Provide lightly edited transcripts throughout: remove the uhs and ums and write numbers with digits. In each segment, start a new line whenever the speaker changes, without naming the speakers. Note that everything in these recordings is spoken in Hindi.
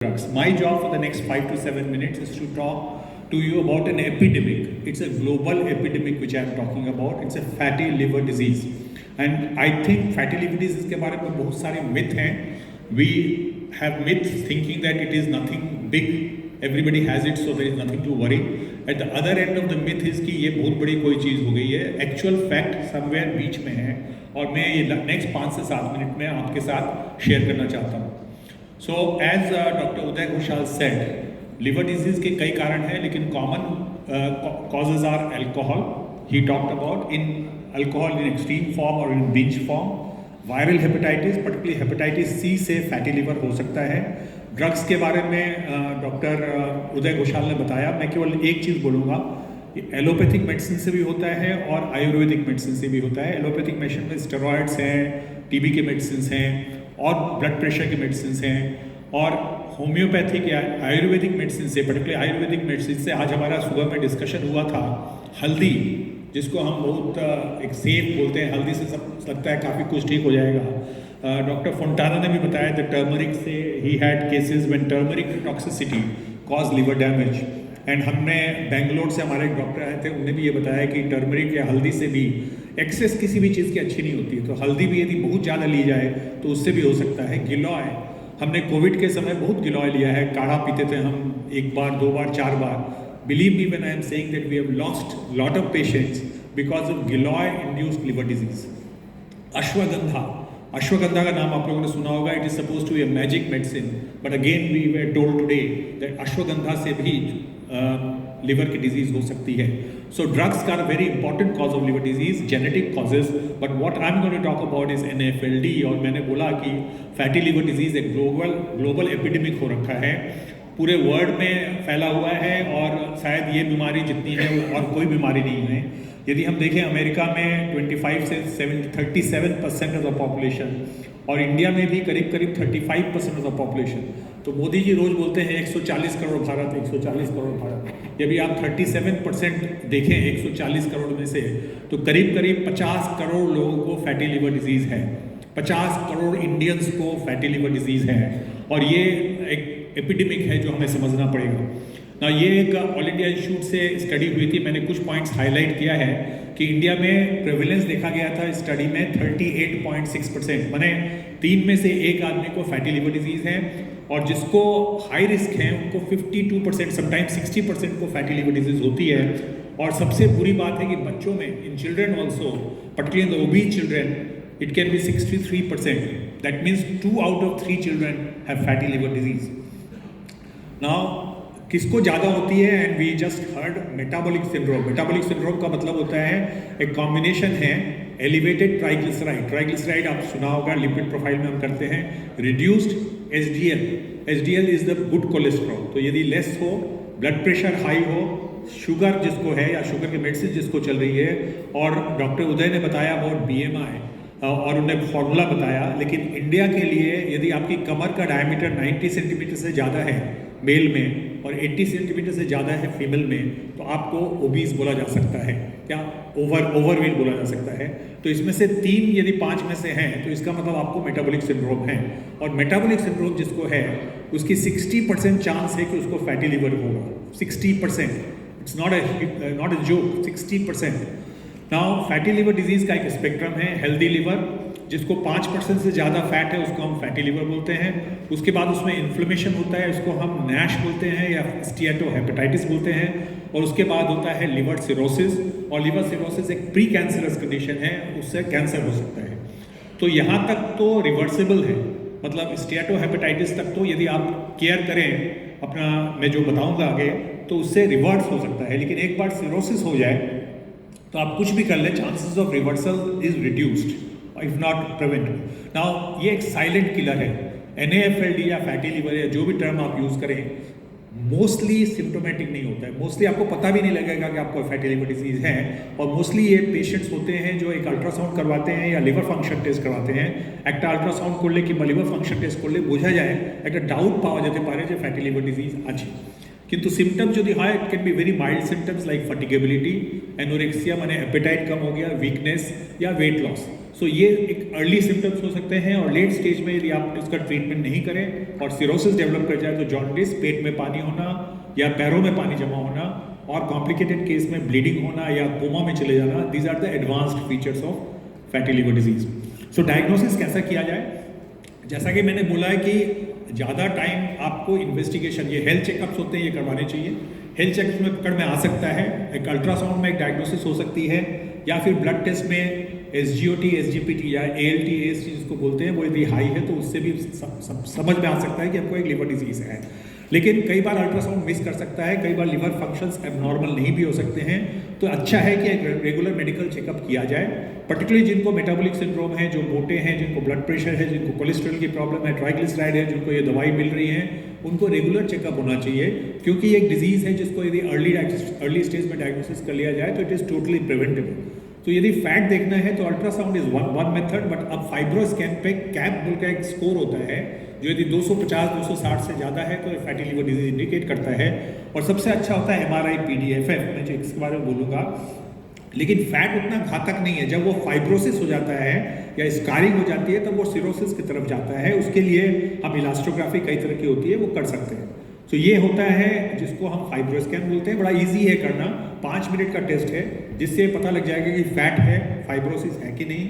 Drugs. My job for the next 5 to 7 minutes is to talk to you about an epidemic. It's a global epidemic which I am talking about. It's a fatty liver disease. And I think fatty liver disease के बारे में बहुत सारे myth हैं. We have myths thinking that it is nothing big. Everybody has it, so there is nothing to worry. At the other end of the myth is कि ये बहुत बड़ी कोई चीज़ हो गई है. Actual fact somewhere बीच में है और मैं ये next 5 से 7 मिनट में आपके साथ शेयर करना चाहता हूँ. So as Dr. Uday Ghoshal said, liver disease के कई कारण हैं, लेकिन common causes are alcohol. He talked about in alcohol in extreme form or in binge form. Viral hepatitis, particularly hepatitis C से fatty liver हो सकता है. Drugs के बारे में डॉक्टर उदय घोषाल ने बताया. मैं केवल एक चीज़ बोलूँगा, एलोपैथिक मेडिसिन से भी होता है और आयुर्वेदिक मेडिसिन से भी होता है. एलोपैथिक मेडिसिन में स्टेरॉइड्स हैं, टीबी के मेडिसिन हैं और ब्लड प्रेशर के मेडिसिन हैं, और होम्योपैथिक या आयुर्वेदिक मेडिसिन से, पर्टिकुलर आयुर्वेदिक मेडिसिन से आज हमारा सुबह में डिस्कशन हुआ था. हल्दी, जिसको हम बहुत एक सेफ बोलते हैं, हल्दी से सब लगता है काफ़ी कुछ ठीक हो जाएगा. डॉक्टर फोंटाना ने भी बताया द टर्मरिक से he had cases when turmeric toxicity cause liver damage. And हमने बेंगलोर से हमारे एक डॉक्टर आए थे, उन्होंने भी ये बताया कि टर्मरिक या हल्दी से भी एक्सेस किसी भी चीज़ की अच्छी नहीं होती है. तो हल्दी भी यदि बहुत ज़्यादा ली जाए तो उससे भी हो सकता है. गिलॉय, हमने कोविड के समय बहुत गिलॉय लिया है, काढ़ा पीते थे हम 1 बार 2 बार 4 बार. Believe me when I am saying that we have lost lot of patients because of giloy induced liver disease. Ashwagandha, ashwagandha का नाम आप लोगों ने सुना होगा. It is suppose to be a magic medicine, but again we were told today that ashwagandha से भी लिवर की डिजीज हो सकती है. So drugs are a very important cause of liver disease, genetic causes, but what I'm going to talk about is NAFLD. और मैंने बोला कि fatty liver disease एक global epidemic हो रखा है, पूरे वर्ल्ड में फैला हुआ है, और शायद ये बीमारी जितनी है और कोई बीमारी नहीं है. यदि हम देखें अमेरिका में 25 से 37% ऑफ द पॉपुलेशन, और इंडिया में भी करीब 35% ऑफ द पॉपुलेशन. तो मोदी जी रोज़ बोलते हैं 140 करोड़ भारत, 140 करोड़ भारत. यदि आप 37% देखें 140 करोड़ में से, तो करीब 50 करोड़ लोगों को फैटी लिवर डिजीज़ है. 50 करोड़ इंडियंस को फैटी लिवर डिजीज़ है, और ये एक एपिडेमिक है जो हमें समझना पड़ेगा ना. ये एक ऑल इंडिया इंस्टीट्यूट से स्टडी हुई थी. मैंने कुछ पॉइंट्स हाईलाइट किया है कि इंडिया में प्रेवलेंस देखा गया था स्टडी में 38.6%, माने 3 में से 1 आदमी को फैटी लिवर डिजीज़ है, और जिसको हाई रिस्क है उनको 52%, समटाइम्स 60% को फैटी लिवर डिजीज़ होती है. और सबसे बुरी बात है कि बच्चों में, in children also, particularly in the obese children, it can be 63%. That means 2 out of 3 children have fatty liver disease. Now किसको ज़्यादा होती है? And we just heard metabolic syndrome. Metabolic syndrome का मतलब होता है एक कॉम्बिनेशन है एलिवेटेड ट्राइग्लिसराइड. ट्राइग्लिसराइड आप सुना होगा, लिपिड प्रोफाइल में हम करते हैं. Reduced HDL, HDL is the good cholesterol. तो यदि लेस हो, ब्लड प्रेशर हाई हो, शुगर जिसको है या शुगर की मेडिसिन जिसको चल रही है, और डॉक्टर उदय ने बताया अबाउट बीएमआई और उन्हें फॉर्मूला बताया. लेकिन इंडिया के लिए यदि आपकी कमर का डायमीटर 90 सेंटीमीटर से ज़्यादा है मेल में और 80 सेंटीमीटर से ज़्यादा है फीमेल में, तो आपको ओबीज बोला जा सकता है, क्या ओवरवेट बोला जा सकता है. तो इसमें से 3 यदि 5 में से हैं, तो इसका मतलब आपको मेटाबॉलिक सिंड्रोम है. और मेटाबॉलिक सिंड्रोम जिसको है उसकी 60% चांस है कि उसको फैटी लिवर होगा. 60%, it's not a joke, 60%. Now fatty liver disease का एक स्पेक्ट्रम है. हेल्दी लिवर, जिसको 5% से ज़्यादा फैट है उसको हम फैटी लिवर बोलते हैं. उसके बाद उसमें इन्फ्लेमेशन होता है, उसको हम नैश बोलते हैं या स्टीएटोहेपेटाइटिस बोलते हैं. और उसके बाद होता है लिवर सिरोसिस, और लिवर सिरोसिस एक प्री कैंसरस कंडीशन है, उससे कैंसर हो सकता है. तो यहाँ तक तो रिवर्सिबल है, मतलब स्टीएटोहेपेटाइटिस तक तो यदि आप केयर करें अपना, मैं जो बताऊँगा आगे, तो उससे रिवर्स हो सकता है. लेकिन एक बार सिरोसिस हो जाए तो आप कुछ भी कर लें, chances of reversal is reduced if not prevented. Now ये एक साइलेंट किलर है. NAFLD या फैटी लिवर या जो भी टर्म आप यूज़ करें, मोस्टली सिम्टोमेटिक नहीं होता है. मोस्टली आपको पता भी नहीं लगेगा कि आपको फैटी लिवर डिजीज़ है. और मोस्टली ये पेशेंट्स होते हैं जो एक अल्ट्रासाउंड करवाते हैं या लिवर फंक्शन टेस्ट करवाते हैं. একটা আল্ট্রাসাউন্ড করলে কিংবা লিভার ফাংশন টেস্ট করলে বোঝা যায়, একটা ডাউট পাওয়া যেতে পারে যে ফ্যাটি লিভার ডিজিজ আছে. কিন্তু সিমটম যদি হয়, it can be very mild symptoms like fatigability, anorexia माने एपेटाइट कम हो गया, वीकनेस या वेट लॉस. सो ये एक अर्ली सिम्टम्स हो सकते हैं और लेट स्टेज में यदि आप इसका ट्रीटमेंट नहीं करें और सिरोसिस डेवलप कर जाए तो जॉन्डिस, पेट में पानी होना या पैरों में पानी जमा होना और कॉम्प्लिकेटेड केस में ब्लीडिंग होना या कोमा में चले जाना, these are the advanced features of fatty liver disease. So diagnosis कैसा किया जाए? जैसा कि मैंने बोला है कि ज़्यादा टाइम आपको इन्वेस्टिगेशन, ये हेल्थ चेकअप्स होते हैं, ये करवाने चाहिए। हेल्थ चेकअप में पकड़ में आ सकता है, एक अल्ट्रासाउंड में एक डायग्नोसिस हो सकती है, या फिर ब्लड टेस्ट में SGOT, SGPT या ALT, AST जिसको बोलते हैं, वो यदि हाई है तो उससे भी समझ में आ सकता है कि हमको एक लिवर डिजीज़ है। लेकिन कई बार अल्ट्रासाउंड मिस कर सकता है, कई बार लिवर फंक्शंस एबनॉर्मल नहीं भी हो सकते हैं, तो अच्छा है कि एक रेगुलर मेडिकल चेकअप किया जाए। पर्टिकुलरली जिनको मेटाबॉलिक सिंड्रोम है, जो मोटे हैं, जिनको ब्लड प्रेशर है, जिनको कोलेस्ट्रॉल की प्रॉब्लम है, ट्राइग्लिसराइड है, जिनको ये दवाई मिल रही है, उनको रेगुलर चेकअप होना चाहिए, क्योंकि एक डिजीज़ है जिसको यदि अर्ली स्टेज में डायग्नोसिस कर लिया जाए तो इट इज़ टोटली प्रिवेंटेबल। तो यदि फैट देखना है तो ultrasound is one method, but अब फाइब्रोस्कैन पे कैप बोल का एक स्कोर होता है, जो यदि 250-260 से ज़्यादा है तो फैटी लिवर डिजीज इंडिकेट करता है। और सबसे अच्छा होता है MRI PDFF, मैं इसके बारे में बोलूँगा। लेकिन फैट उतना घातक नहीं है, जब वो फाइब्रोसिस हो जाता है या स्कारिंग हो जाती है तब वो सिरोसिस की तरफ जाता है। उसके लिए हम इलास्टोग्राफी कई तरह की होती है, वो कर सकते हैं। तो ये होता है जिसको हम फाइब्रोस्कैन बोलते हैं, बड़ा इजी है करना, 5 मिनट का टेस्ट है, जिससे पता लग जाएगा कि फैट है, फाइब्रोसिस है कि नहीं।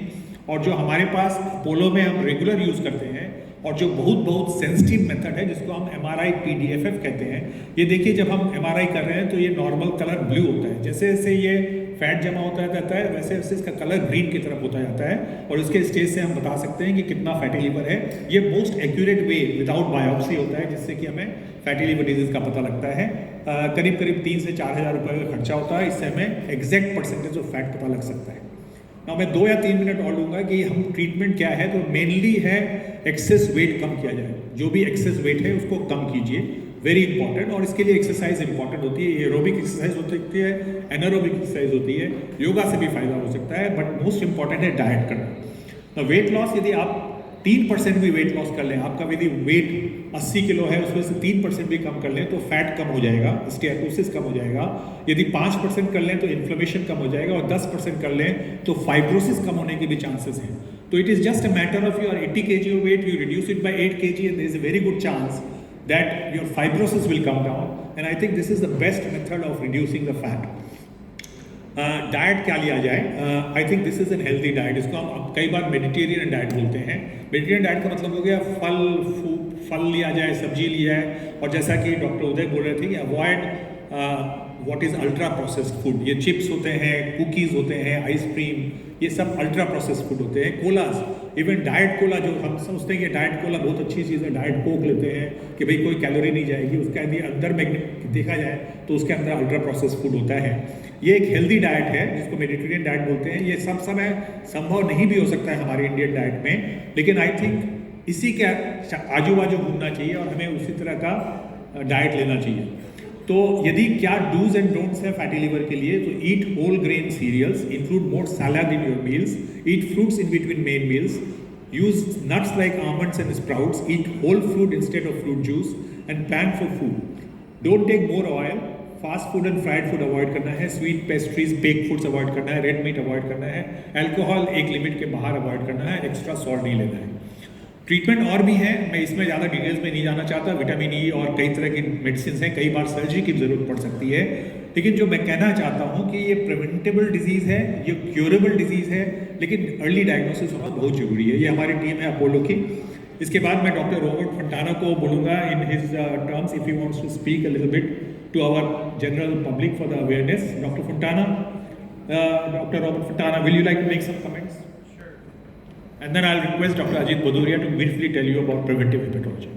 और जो हमारे पास अपोलो में हम रेगुलर यूज़ करते हैं और जो बहुत सेंसिटिव मेथड है जिसको हम MRI PDFF कहते हैं, ये देखिए जब हम MRI कर रहे हैं तो ये नॉर्मल कलर ब्लू होता है, जैसे जैसे ये फैट जमा होता जाता है वैसे वैसे इसका कलर ग्रीन की तरफ होता जाता है, और इसके स्टेज से हम बता सकते हैं कि कितना फैटी लिवर है। ये मोस्ट एक्यूरेट वे विदाउट बायोप्सी होता है, जिससे कि हमें फैटी लिवर डिजीज का पता लगता है। करीब 3 से 4 हज़ार रुपये का खर्चा होता है, इससे हमें एग्जैक्ट परसेंटेज ऑफ फैट पता लग सकता है। ना मैं 2 या 3 मिनट और लूँगा कि हम ट्रीटमेंट क्या है, तो मेनली है एक्सेस वेट कम किया जाए। जो भी एक्सेस वेट है उसको कम कीजिए, वेरी इंपॉर्टेंट। और इसके लिए एक्सरसाइज इंपॉर्टेंट होती है, एरोबिक एक्सरसाइज होती है, एनारोबिक एक्सरसाइज होती है, योगा से भी फायदा हो सकता है, बट मोस्ट इंपॉर्टेंट है डाइट करना। वेट लॉस, यदि आप 3% भी वेट लॉस कर लें, आपका यदि वेट 80 किलो है उसमें से 3% भी कम कर लें तो फैट कम हो जाएगा, स्टेटोसिस कम हो जाएगा। यदि 5% कर लें तो इन्फ्लेमेशन कम हो जाएगा, और 10% कर लें तो फाइब्रोसिस कम होने के भी चांसेस हैं। तो it is just a matter of your 80 kg of weight, you reduce it by 8 kg and there is a very good chance that your fibrosis will come down, and I think this is the best method of reducing the fat. Diet क्या लिया जाए? I think this is an healthy diet. इसको हम कई बार मेडिटेरियन डाइट बोलते हैं। मेडिटेरियन डाइट का मतलब हो गया फल लिया जाए, सब्जी लिया जाए, और जैसा कि डॉक्टर उदय बोल रहे थे कि avoid what is ultra processed food. ये चिप्स होते हैं, कुकीज़ होते हैं, आइसक्रीम, ये सब अल्ट्रा प्रोसेस्ड फूड होते हैं। कोलास, इवन डाइट कोला, जो हम समझते हैं कि डाइट कोला बहुत अच्छी चीज़ है, डाइट कोक लेते हैं कि भाई कोई कैलोरी नहीं जाएगी, उसका यदि अंदर में देखा जाए तो उसके अंदर अल्ट्रा प्रोसेस्ड फूड होता है। ये एक हेल्दी डाइट है जिसको मेडिटेरियन डाइट बोलते हैं। ये सब समय संभव नहीं भी हो सकता है हमारे इंडियन डाइट में, लेकिन आई थिंक इसी के आजू बाजू घूमना चाहिए और हमें उसी तरह का डाइट लेना चाहिए। तो यदि क्या डूज एंड डोंट्स है फैटी लिवर के लिए, तो eat whole grain cereals, include more salad in your meals, eat fruits in between main meals, use nuts like almonds and sprouts, eat whole fruit instead of fruit juice, and plan for food. Don't take more oil, fast food and fried food avoid करना है, sweet pastries, bake foods avoid करना है, रेड मीट अवॉइड करना है, अल्कोहल एक लिमिट के बाहर अवॉइड करना है, एक्स्ट्रा सॉल्ट नहीं लेना है। ट्रीटमेंट और भी है, मैं इसमें ज़्यादा डिटेल्स में नहीं जाना चाहता। विटामिन ई और कई तरह की मेडिसिन हैं, कई बार सर्जरी की ज़रूरत पड़ सकती है, लेकिन जो मैं कहना चाहता हूँ कि ये प्रिवेंटेबल डिजीज़ है, ये क्योरेबल डिजीज़ है, लेकिन अर्ली डायग्नोसिस होना बहुत ज़रूरी है। ये हमारी टीम है अपोलो की। इसके बाद मैं डॉक्टर रॉबर्ट फंटाना को बोलूँगा in his terms, if he wants to speak a little bit to our general public for the awareness. Dr. Fontana, Dr. Robert Fontana, will you like to make some comments? Sure. And then I'll request Dr. Ajit Bhadoria to briefly tell you about preventive hepatology.